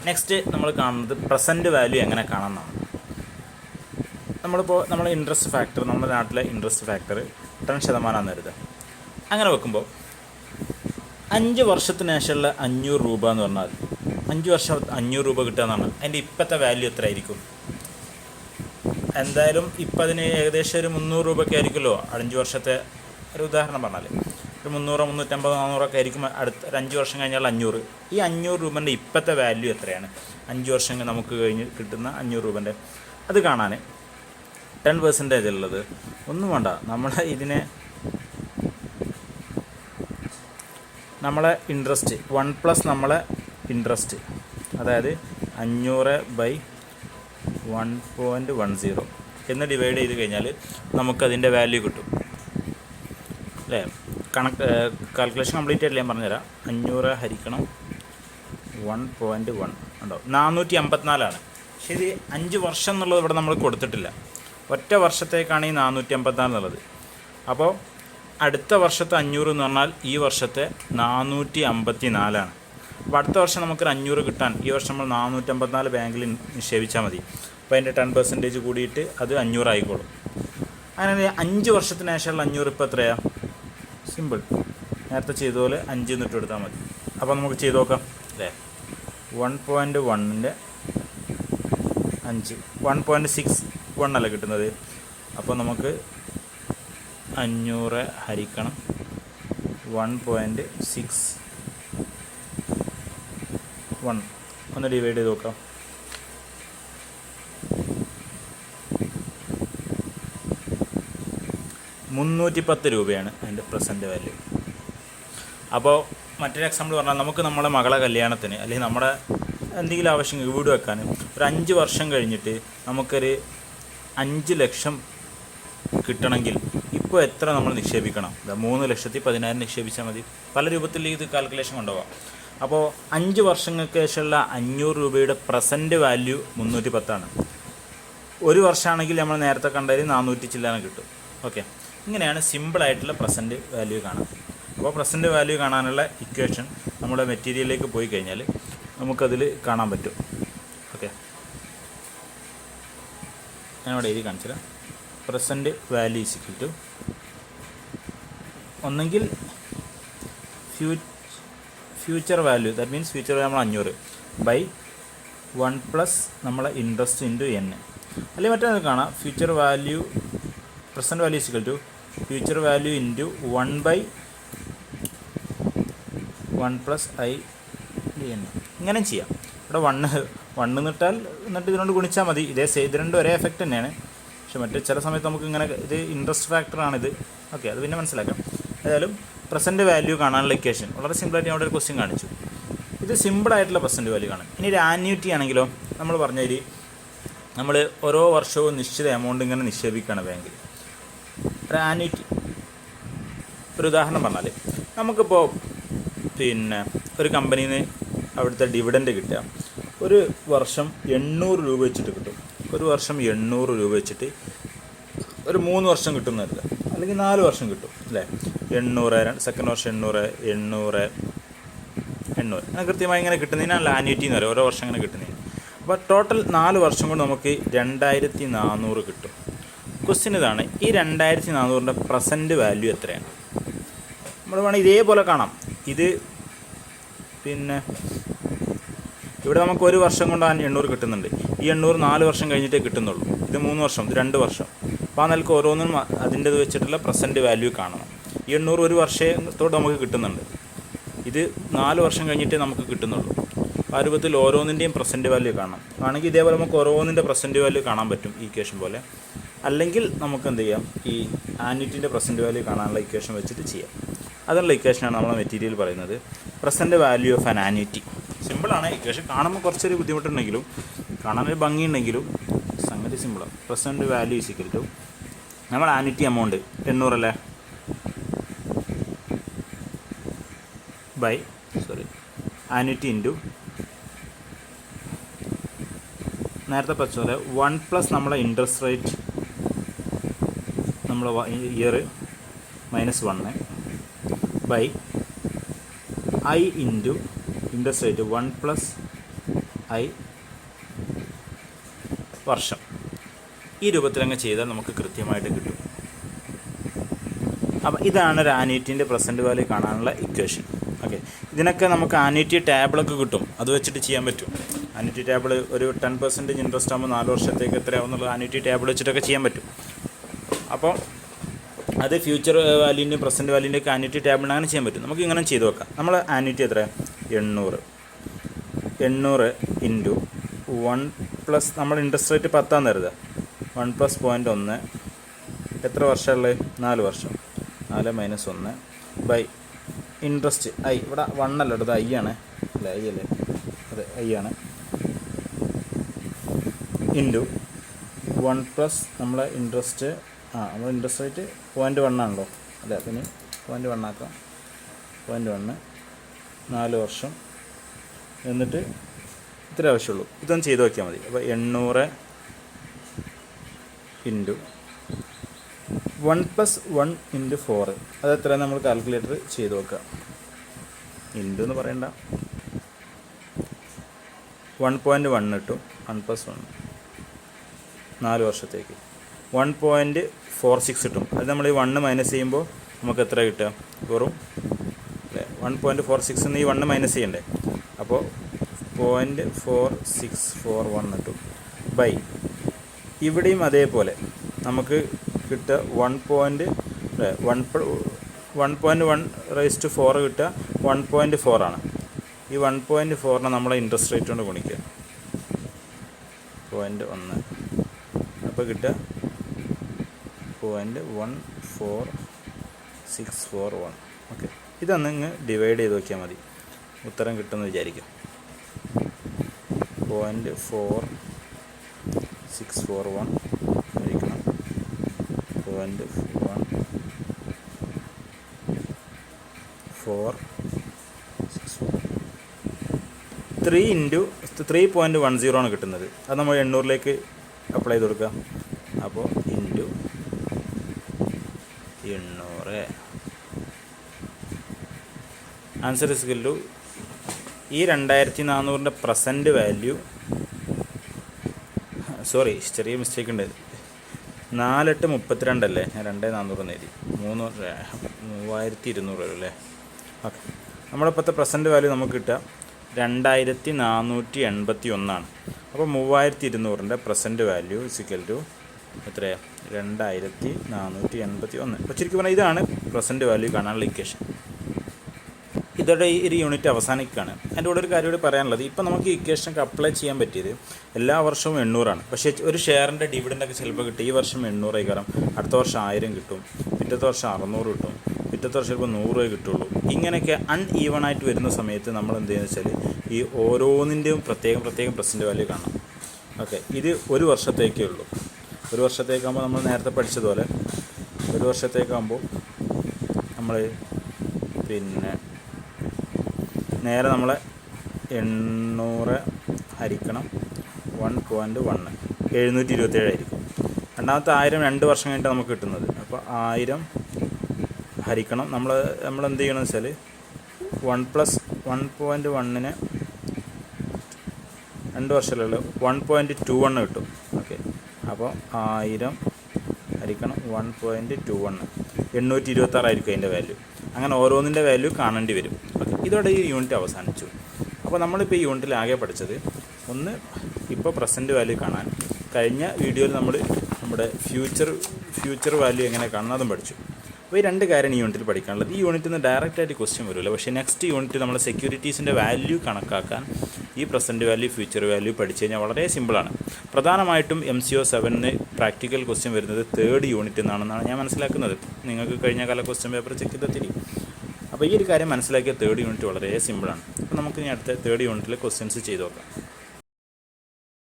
Next നമ്മൾ കാണുന്നത് present value എങ്ങനെ കാണാമെന്നാണ്. നമ്മൾ ഇൻട്രസ്റ്റ് ഫാക്ടർ, നമ്മുടെ നാട്ടിലെ ഇൻട്രസ്റ്റ് ഫാക്ടർ 10% കരുതുക. അങ്ങനെ വെക്കുമ്പോൾ 5 വർഷത്തിന് ശേഷമുള്ള 500 രൂപ എന്ന് പറഞ്ഞാൽ 5 വർഷം 500 രൂപ കിട്ടുക എന്നാണ്. അതിൻ്റെ ഇപ്പോഴത്തെ വാല്യൂ എത്ര ആയിരിക്കും? എന്തായാലും ഇപ്പം അതിന് ഏകദേശം ഒരു 300 രൂപയൊക്കെ ആയിരിക്കുമല്ലോ. 5 വർഷത്തെ ഒരു ഉദാഹരണം പറഞ്ഞാൽ ഒരു 300, 350, 400 ആയിരിക്കും. അടുത്ത ഒരു 5 വർഷം കഴിഞ്ഞാൽ 500. ഈ 500 രൂപേൻ്റെ ഇപ്പോഴത്തെ വാല്യൂ എത്രയാണ്? 5 വർഷം നമുക്ക് കഴിഞ്ഞ് കിട്ടുന്ന 500 രൂപേൻ്റെ അത് കാണാൻ 10% ഉള്ളത് ഒന്നും വേണ്ട. നമ്മളെ ഇൻട്രസ്റ്റ് 1+ നമ്മളെ ഇൻട്രസ്റ്റ്, അതായത് 500/1.10 എന്ന് ഡിവൈഡ് ചെയ്ത് കഴിഞ്ഞാൽ നമുക്കതിൻ്റെ വാല്യൂ കിട്ടും അല്ലേ? കാൽക്കുലേഷൻ കംപ്ലീറ്റ് ആയിട്ടില്ല, ഞാൻ പറഞ്ഞുതരാം. 500 ഹരിക്കണം 1.1 ഉണ്ടോ? 454 ശരി. 5 വർഷം എന്നുള്ളത് ഇവിടെ നമ്മൾ കൊടുത്തിട്ടില്ല. ഒറ്റ വർഷത്തേക്കാണ് ഈ 454 എന്നുള്ളത്. അപ്പോൾ അടുത്ത വർഷത്തെ 500 എന്ന് പറഞ്ഞാൽ ഈ വർഷത്തെ 454. അപ്പോൾ അടുത്ത വർഷം നമുക്കൊരു 500 കിട്ടാൻ ഈ വർഷം നമ്മൾ 454 ബാങ്കിൽ നിക്ഷേപിച്ചാൽ മതി. അപ്പോൾ അതിൻ്റെ 10% കൂടിയിട്ട് അത് 500 ആയിക്കോളും. അങ്ങനെ 5 വർഷത്തിന് ശേഷമുള്ള 500 ഇപ്പോൾ എത്രയാണ്? സിമ്പിൾ, നേരത്തെ ചെയ്തതുപോലെ 5 എന്നിട്ട് എടുത്താൽ മതി. അപ്പോൾ നമുക്ക് ചെയ്ത് നോക്കാം അല്ലേ? 1.1ൻ്റെ 5 1.61 അല്ല കിട്ടുന്നത്. അപ്പോൾ നമുക്ക് 500 ഹരിക്കണം 1.61 ഒന്ന് ഡിവൈഡ് ചെയ്ത് നോക്കാം. 310 രൂപയാണ് അതിൻ്റെ പ്രസൻറ്റ് വാല്യൂ. അപ്പോൾ മറ്റൊരു എക്സാമ്പിൾ പറഞ്ഞാൽ നമുക്ക് നമ്മുടെ മകളെ കല്യാണത്തിന് അല്ലെങ്കിൽ നമ്മുടെ എന്തെങ്കിലും ആവശ്യം വീട് വെക്കാൻ ഒരു 5 വർഷം കഴിഞ്ഞിട്ട് നമുക്കൊരു 5 ലക്ഷം കിട്ടണമെങ്കിൽ ഇപ്പോൾ എത്ര നമ്മൾ നിക്ഷേപിക്കണം? 3,10,000 നിക്ഷേപിച്ചാൽ മതി. പല രൂപത്തിൽ ഇത് കാൽക്കുലേഷൻ കൊണ്ടുപോകാം. അപ്പോൾ 5 വർഷങ്ങൾക്ക് ശേഷമുള്ള 500 രൂപയുടെ പ്രസൻറ്റ് വാല്യൂ 310. ഒരു വർഷമാണെങ്കിൽ നമ്മൾ നേരത്തെ കണ്ടതിൽ 400 ചില്ലാനം കിട്ടും. ഓക്കെ, ഇങ്ങനെയാണ് സിമ്പിളായിട്ടുള്ള പ്രസൻറ്റ് വാല്യൂ കാണാം. അപ്പോൾ പ്രസൻറ്റ് വാല്യൂ കാണാനുള്ള ഇക്വേഷൻ നമ്മുടെ മെറ്റീരിയലിലേക്ക് പോയി കഴിഞ്ഞാൽ നമുക്കതിൽ കാണാൻ പറ്റും. ഓക്കെ, ഞാനിവിടെ എഴുതി കാണിച്ചുതരാം. Present value is equal to ഒന്നെങ്കിൽ future value, that means future value നമ്മൾ 500 ബൈ 1+ നമ്മളെ ഇൻട്രസ്റ്റ് ഇൻറ്റു n. അല്ലെങ്കിൽ മറ്റേ കാണാം, future value present value is equal to future value into 1/1 + i n. ഇങ്ങനെ ചെയ്യാം. ഇവിടെ 1 എന്നിട്ട് ഇതിനോട് ഗുണിച്ചാൽ മതി. ഇത് രണ്ടും ഒരേ എഫക്റ്റ് തന്നെയാണ്. പക്ഷെ മറ്റേ ചില സമയത്ത് നമുക്ക് ഇങ്ങനെ ഇത് ഇൻട്രസ്റ്റ് ഫാക്ടറാണിത്. ഓക്കെ, അത് പിന്നെ മനസ്സിലാക്കാം. ഏതായാലും പ്രസൻറ്റ് വാല്യൂ കാണാനുള്ള ഇക്വേഷൻ വളരെ സിമ്പിളായിട്ട് ഞാൻ അവിടെ ഒരു ക്വസ്റ്റ്യൻ കാണിച്ചു. ഇത് സിമ്പിളായിട്ടുള്ള പ്രസൻറ്റ് വാല്യൂ കാണാം. ഇനി ഒരു ആന്യൂറ്റി ആണെങ്കിലോ, നമ്മൾ പറഞ്ഞതിൽ നമ്മൾ ഓരോ വർഷവും നിശ്ചിത എമൗണ്ട് ഇങ്ങനെ നിക്ഷേപിക്കുകയാണ് ബാങ്കിൽ. ഒരു ആന്യൂറ്റി, ഒരു ഉദാഹരണം പറഞ്ഞാൽ നമുക്കിപ്പോൾ ഒരു കമ്പനിയിൽ നിന്ന് അവിടുത്തെ ഡിവിഡൻഡ് കിട്ടുക ഒരു വർഷം 800 രൂപ വെച്ചിട്ട് കിട്ടും. ഒരു വർഷം 800 രൂപ വെച്ചിട്ട് ഒരു 3 വർഷം കിട്ടുന്നതല്ല, അല്ലെങ്കിൽ 4 വർഷം കിട്ടും അല്ലേ? 800, സെക്കൻഡ് വർഷം 800 അങ്ങനെ കൃത്യമായി ഇങ്ങനെ കിട്ടുന്നതിനാണ് ആന്യൂറ്റി എന്ന് പറയുക. ഓരോ വർഷം ഇങ്ങനെ കിട്ടുന്നതിന്. അപ്പോൾ ടോട്ടൽ 4 വർഷം കൊണ്ട് നമുക്ക് 2400 കിട്ടും. ക്വസ്റ്റ്യൻ ഇതാണ്, ഈ 2400ൻ്റെ പ്രസൻറ്റ് വാല്യൂ എത്രയാണ്? നമ്മൾ വേണമെങ്കിൽ ഇതേപോലെ കാണാം. ഇത് ഇവിടെ നമുക്ക് ഒരു വർഷം കൊണ്ട് 800 കിട്ടുന്നുണ്ട്. ഈ 800 4 വർഷം കഴിഞ്ഞിട്ടേ കിട്ടുന്നുള്ളൂ. ഇത് 3 വർഷം, ഇത് 2 വർഷം. അപ്പോൾ ആ നിലക്ക് ഓരോന്നും അതിൻ്റെത് വെച്ചിട്ടുള്ള പ്രസൻറ്റ് വാല്യൂ കാണണം. ഈ 800 ഒരു വർഷത്തോട് നമുക്ക് കിട്ടുന്നുണ്ട്. ഇത് 4 വർഷം കഴിഞ്ഞിട്ടേ നമുക്ക് കിട്ടുന്നുള്ളൂ. ആ രൂപത്തിൽ ഓരോന്നിൻ്റെയും പ്രസൻറ്റ് വാല്യൂ കാണാം. ആണെങ്കിൽ ഇതേപോലെ നമുക്ക് ഓരോന്നിൻ്റെ പ്രസൻറ്റ് വാല്യൂ കാണാൻ പറ്റും ഈ ഇക്വേഷൻ പോലെ. അല്ലെങ്കിൽ നമുക്ക് എന്ത് ചെയ്യാം, ഈ ആന്യൂറ്റിൻ്റെ പ്രസൻറ്റ് വാല്യൂ കാണാനുള്ള ഇക്വേഷൻ വെച്ചിട്ട് ചെയ്യാം. അതുള്ള ഇക്വേഷനാണ് നമ്മളെ മെറ്റീരിയൽ പറയുന്നത് present value of an annuity. സിമ്പിളാണ് ഇക്വേഷൻ, കാണുമ്പോൾ കുറച്ചൊരു ബുദ്ധിമുട്ടുണ്ടെങ്കിലും കാണാനൊരു ഭംഗിയുണ്ടെങ്കിലും സംഗതി സിമ്പിളാണ്. Present value is equal to നമ്മൾ ആന്യൂറ്റി എമൗണ്ട് 800 അല്ലേ ബൈ ആന്യൂറ്റി ഇൻറ്റു നേരത്തെ പഠിച്ച പോലെ 1+ നമ്മളെ ഇൻട്രസ്റ്റ് റേറ്റ് നമ്മൾ year -1 by i into interest rate 1+ i വർഷം. ഈ രൂപത്തിലങ്ങ് ചെയ്താൽ നമുക്ക് കൃത്യമായിട്ട് കിട്ടും. അപ്പം ഇതാണ് ഒരു ആന്വിറ്റീൻ്റെ പ്രസൻറ്റ് വാല്യൂ കാണാനുള്ള ഇക്വേഷൻ. ഓക്കെ, ഇതിനൊക്കെ നമുക്ക് ആന്വിറ്റി ടേബിളൊക്കെ കിട്ടും, അത് വെച്ചിട്ട് ചെയ്യാൻ പറ്റും. ആന്വിറ്റി ടേബിൾ ഒരു 10% ഇൻട്രസ്റ്റ് ആകുമ്പോൾ 4 വർഷത്തേക്ക് എത്രയാവുന്നുള്ള ആന്വിറ്റി ടേബിൾ വെച്ചിട്ടൊക്കെ ചെയ്യാൻ പറ്റും. അപ്പോൾ അത് ഫ്യൂച്ചർ വാല്യൂൻ്റെ പ്രസൻറ്റ് വാല്യൂൻ്റെ ഒക്കെ ആന്വിറ്റി ടേബിളിന് അങ്ങനെ ചെയ്യാൻ പറ്റും. നമുക്ക് ഇങ്ങനെ ചെയ്ത് വെക്കാം. നമ്മൾ ആന്വിറ്റി എത്ര 800 ഇൻറ്റു 1 പ്ലസ് നമ്മൾ ഇൻട്രസ്റ്റ് റേറ്റ് 10 കരുതുക. 1 + 0.1 എത്ര വർഷമുള്ളത് 4 വർഷം. 4 - 1 ബൈ ഇൻട്രസ്റ്റ് ഐ, ഇവിടെ 1 അല്ല ഇത് ഐ ആണ് അല്ലേ, ഐ അല്ലേ, അതെ ഐ ആണ്, ഇൻറ്റു 1 പ്ലസ് നമ്മളെ ഇൻട്രസ്റ്റ് നമ്മൾ ഇൻട്രസ്റ്റ് റേറ്റ് 0.1 ആണല്ലോ അല്ലേ, പിന്നെ 0.1 ആക്കാം. 0.1 4 വർഷം, എന്നിട്ട് ഇത്ര ആവശ്യമുള്ളൂ. ഇതൊന്ന് ചെയ്ത് നോക്കിയാൽ മതി. അപ്പോൾ 800 ഇൻറ്റു 1 + 1 × 4 അതെത്ര നമ്മൾ കാൽക്കുലേറ്റർ ചെയ്ത് നോക്കുക. ഇൻറ്റു എന്ന് പറയണ്ട, 1.1 കിട്ടും. 1 + 1 4 വർഷത്തേക്ക് 1.46 കിട്ടും. അത് നമ്മൾ ഈ 1 മൈനസ് ചെയ്യുമ്പോൾ നമുക്ക് എത്ര കിട്ടുക, വെറും 1.46 ഈ 1 മൈനസ് ചെയ്യണ്ടേ, അപ്പോൾ 0.4641 കിട്ടും. ബൈ ഇവിടെയും അതേപോലെ നമുക്ക് കിട്ടുക 1.1 ⁴ കിട്ടുക 1.4 ആണ്. ഈ 1.4 നമ്മളെ ഇൻട്രസ്റ്റ് റേറ്റ് കൊണ്ട് ഗുണിക്കുക 0.1, അപ്പോൾ കിട്ടുക 0.14641. ഓക്കെ, ഇതൊന്ന് ഇങ്ങ് ഡിവൈഡ് ചെയ്ത് നോക്കിയാൽ മതി, ഉത്തരം കിട്ടുമെന്ന് വിചാരിക്കും. 0.4641 ആയിരിക്കണം. 3 ഇൻറ്റു 3.10 ആണ് കിട്ടുന്നത്. അത് നമ്മൾ 800ലേക്ക് അപ്ലൈ ചെയ്ത് കൊടുക്കുക. അപ്പോൾ ഇൻറ്റു 800 ആൻസർ ഇസ് ടു ഈ 2400ൻ്റെ പ്രസൻറ്റ് വാല്യൂ, സോറി ചെറിയ മിസ്റ്റേക്ക് ഉണ്ട്, 4/8 അല്ലേ, ഞാൻ 2400 എഴുതി, 3200 വരും അല്ലേ. ഓക്കെ, നമ്മളിപ്പോഴത്തെ പ്രസൻറ്റ് വാല്യൂ നമുക്ക് കിട്ടുക 2481. അപ്പോൾ 3200ൻ്റെ പ്രസൻറ്റ് വാല്യൂ ഇസിക്കൽ ടു എത്രയാണ് 2481. അപ്പോൾ ശരിക്കും പറഞ്ഞാൽ ഇതാണ് പ്രസൻറ്റ് വാല്യൂ കാണാനുള്ള ഇക്വേഷൻ. ഇതോടെ ഈ ഒരു യൂണിറ്റ് അവസാനിക്കുകയാണ്. എൻ്റെ കൂടെ ഒരു കാര്യം കൂടി പറയാനുള്ളത്, ഇപ്പോൾ നമുക്ക് ഈ ഇക്വേഷനൊക്കെ അപ്ലൈ ചെയ്യാൻ പറ്റിയത് എല്ലാ വർഷവും 800 പക്ഷേ ഒരു ഷെയറിൻ്റെ ഡിവിഡൻ്റൊക്കെ ചിലപ്പോൾ കിട്ടും. ഈ വർഷം 800 ആയിക്കാരം, അടുത്ത വർഷം 1000 കിട്ടും, പിറ്റത്തെ വർഷം 600 കിട്ടും, പിറ്റത്തെ വർഷം ചിലപ്പോൾ 100 കിട്ടുള്ളൂ. ഇങ്ങനെയൊക്കെ അൺഈവൺ ആയിട്ട് വരുന്ന സമയത്ത് നമ്മൾ എന്ത് ചെയ്യുന്നത് വെച്ചാൽ ഈ ഓരോന്നിൻ്റെയും പ്രത്യേകം പ്രസൻറ്റ് വാല്യൂ കാണാം. ഓക്കെ, ഇത് ഒരു വർഷത്തേക്കേ ഉള്ളൂ. ഒരു വർഷത്തേക്കാകുമ്പോൾ നമ്മൾ നേരത്തെ പഠിച്ചതുപോലെ ഒരു വർഷത്തേക്കാകുമ്പോൾ നമ്മൾ പിന്നെ നേരെ നമ്മളെ 800 ഹരിക്കണം 1.1 727 ആയിരിക്കും. രണ്ടാമത്തെ 1000 2 വർഷം കഴിഞ്ഞിട്ട് നമുക്ക് കിട്ടുന്നത്. അപ്പോൾ 1000 ഹരിക്കണം നമ്മൾ എന്ത് ചെയ്യണമെന്ന് വെച്ചാൽ 1 + 1.1 2 വർഷമല്ലോ 1.21 കിട്ടും. ഓക്കെ, അപ്പോൾ 1000 ഹരിക്കണം 1.21 826 ആയിരിക്കും അതിൻ്റെ വാല്യൂ. അങ്ങനെ ഓരോന്നിൻ്റെ വാല്യൂ കാണേണ്ടി വരും. ഓക്കെ, ഇതോടെ ഈ യൂണിറ്റ് അവസാനിച്ചു. അപ്പോൾ നമ്മളിപ്പോൾ ഈ യൂണിറ്റിൽ ആകെ പഠിച്ചത് ഒന്ന് ഇപ്പോൾ പ്രസൻറ്റ് വാല്യൂ കാണാൻ, കഴിഞ്ഞ വീഡിയോയിൽ നമ്മൾ നമ്മുടെ ഫ്യൂച്ചർ വാല്യൂ എങ്ങനെ കാണുന്നതും പഠിച്ചു. അപ്പോൾ ഈ 2 കാര്യമാണ് ഈ യൂണിറ്റിൽ പഠിക്കാനുള്ളത്. ഈ യൂണിറ്റിൽ നിന്ന് ഡയറക്റ്റായിട്ട് ക്വസ്റ്റ്യൻ വരില്ല, പക്ഷേ നെക്സ്റ്റ് യൂണിറ്റ് നമ്മൾ സെക്യൂരിറ്റീസിൻ്റെ വാല്യൂ കണക്കാക്കാൻ ഈ പ്രസൻറ്റ് വാല്യൂ ഫ്യൂച്ചർ വാല്യൂ പഠിച്ചു കഴിഞ്ഞാൽ വളരെ സിമ്പിളാണ്. പ്രധാനമായിട്ടും MCO 7 പ്രാക്ടിക്കൽ ക്വസ്റ്റ്യൻ വരുന്നത് 3rd യൂണിറ്റ് എന്നാണെന്നാണ് ഞാൻ മനസ്സിലാക്കുന്നത്. നിങ്ങൾക്ക് കഴിഞ്ഞ കാല ക്വസ്റ്റ്യൻ പേപ്പർ ചെക്ക് ചെയ്താൽ തിരി. അപ്പോൾ ഈ ഒരു കാര്യം മനസ്സിലാക്കിയ 3rd യൂണിറ്റ് വളരെ സിമ്പിളാണ്. അപ്പോൾ നമുക്ക് ഇനി അടുത്ത 3rd യൂണിറ്റിലെ ക്വസ്റ്റ്യൻസ് ചെയ്ത് നോക്കാം.